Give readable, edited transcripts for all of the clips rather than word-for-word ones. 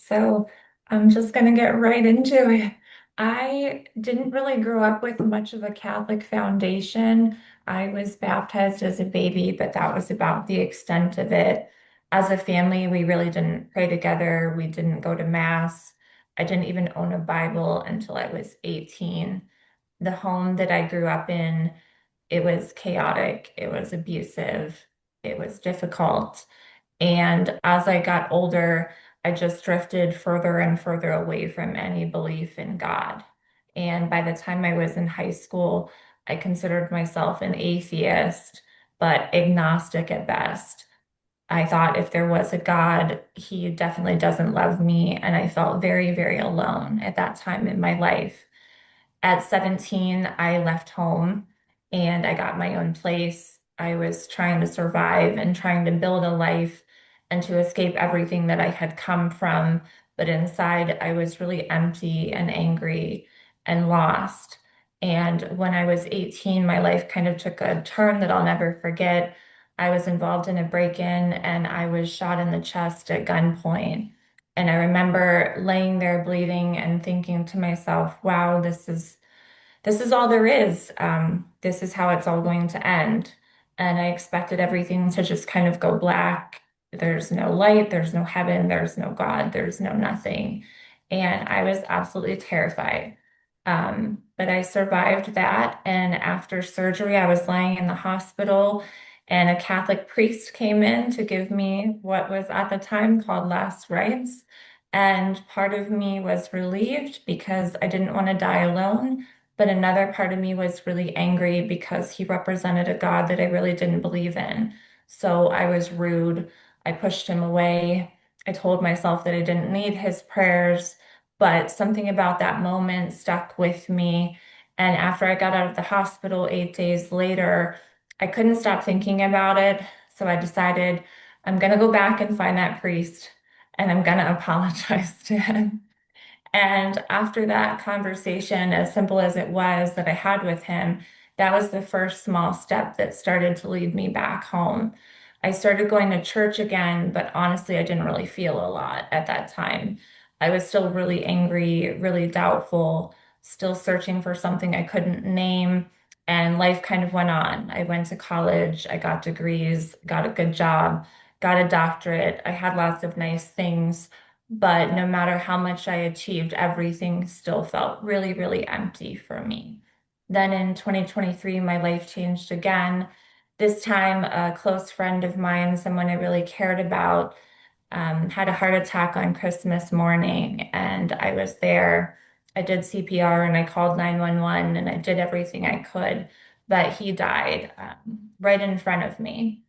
So I'm just going to get right into it. I didn't really grow up with much of a Catholic foundation. I was baptized as a baby, but that was about the extent of it. As a family, we really didn't pray together. We didn't go to Mass. I didn't even own a Bible until I was 18. The home that I grew up in, it was chaotic, it was abusive, it was difficult. And as I got older, I just drifted further and further away from any belief in God. And by the time I was in high school, I considered myself an atheist, but agnostic at best. I thought if there was a God, he definitely doesn't love me. And I felt very, very alone at that time in my life. At 17, I left home and I got my own place. I was trying to survive and trying to build a life and to escape everything that I had come from. But inside, I was really empty and angry and lost. And when I was 18, my life kind of took a turn that I'll never forget. I was involved in a break-in and I was shot in the chest at gunpoint. And I remember laying there bleeding and thinking to myself, wow, this is all there is. This is how it's all going to end. And I expected everything to just kind of go black. There's no light, there's no heaven, there's no God, there's no nothing. And I was absolutely terrified. But I survived that. And after surgery, I was lying in the hospital, and a Catholic priest came in to give me what was at the time called last rites. And part of me was relieved because I didn't want to die alone. But another part of me was really angry because he represented a God that I really didn't believe in. So I was rude. I pushed him away. I told myself that I didn't need his prayers, but something about that moment stuck with me. And after I got out of the hospital 8 days later, I couldn't stop thinking about it. So I decided I'm going to go back and find that priest and I'm going to apologize to him. And after that conversation, as simple as it was that I had with him, that was the first small step that started to lead me back home. I started going to church again, but honestly, I didn't really feel a lot at that time. I was still really angry, really doubtful, still searching for something I couldn't name. And life kind of went on. I went to college, I got degrees, got a good job, got a doctorate. I had lots of nice things, but no matter how much I achieved, everything still felt really, really empty for me. Then in 2023, my life changed again. This time, a close friend of mine, someone I really cared about, had a heart attack on Christmas morning, and I was there. I did CPR and I called 911 and I did everything I could, but he died right in front of me.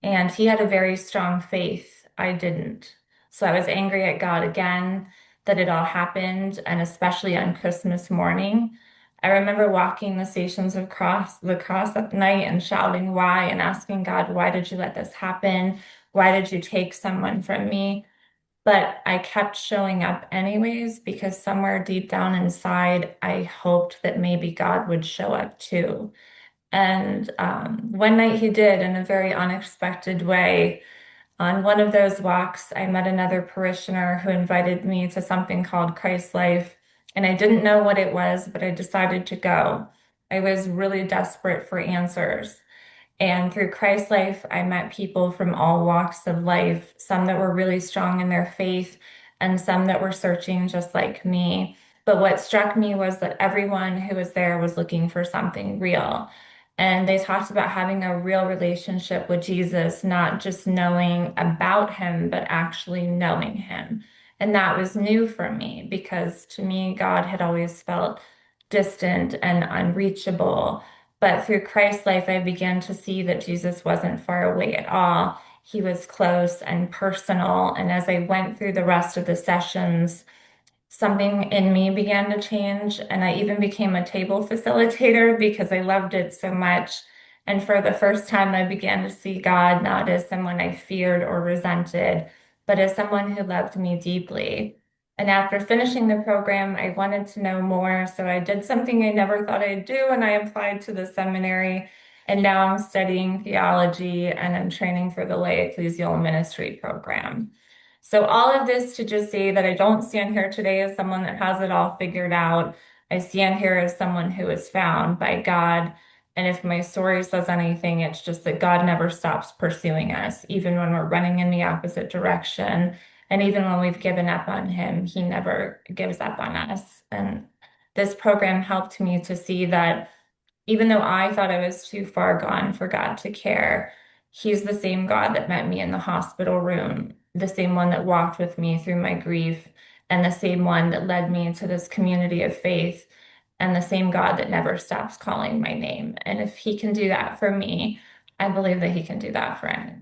And he had a very strong faith. I didn't. So I was angry at God again that it all happened, and especially on Christmas morning. I remember walking the stations of the cross at night and shouting why and asking God, why did you let this happen? Why did you take someone from me? But I kept showing up anyways because somewhere deep down inside, I hoped that maybe God would show up too. And one night he did in a very unexpected way. On one of those walks, I met another parishioner who invited me to something called ChristLife. And I didn't know what it was, but I decided to go. I was really desperate for answers. And through ChristLife, I met people from all walks of life, some that were really strong in their faith and some that were searching just like me. But what struck me was that everyone who was there was looking for something real. And they talked about having a real relationship with Jesus, not just knowing about him, but actually knowing him. And that was new for me because to me, God had always felt distant and unreachable. But through Christ's life, I began to see that Jesus wasn't far away at all. He was close and personal. And as I went through the rest of the sessions, something in me began to change. And I even became a table facilitator because I loved it so much. And for the first time, I began to see God not as someone I feared or resented, but as someone who loved me deeply. And after finishing the program, I wanted to know more. So I did something I never thought I'd do, and I applied to the seminary. And now I'm studying theology and I'm training for the lay ecclesial ministry program. So all of this to just say that I don't stand here today as someone that has it all figured out. I stand here as someone who is found by God. And if my story says anything, it's just that God never stops pursuing us, even when we're running in the opposite direction. And even when we've given up on Him, He never gives up on us. And this program helped me to see that even though I thought I was too far gone for God to care, He's the same God that met me in the hospital room, the same one that walked with me through my grief, and the same one that led me into this community of faith, and the same God that never stops calling my name. And if He can do that for me, I believe that He can do that for anyone.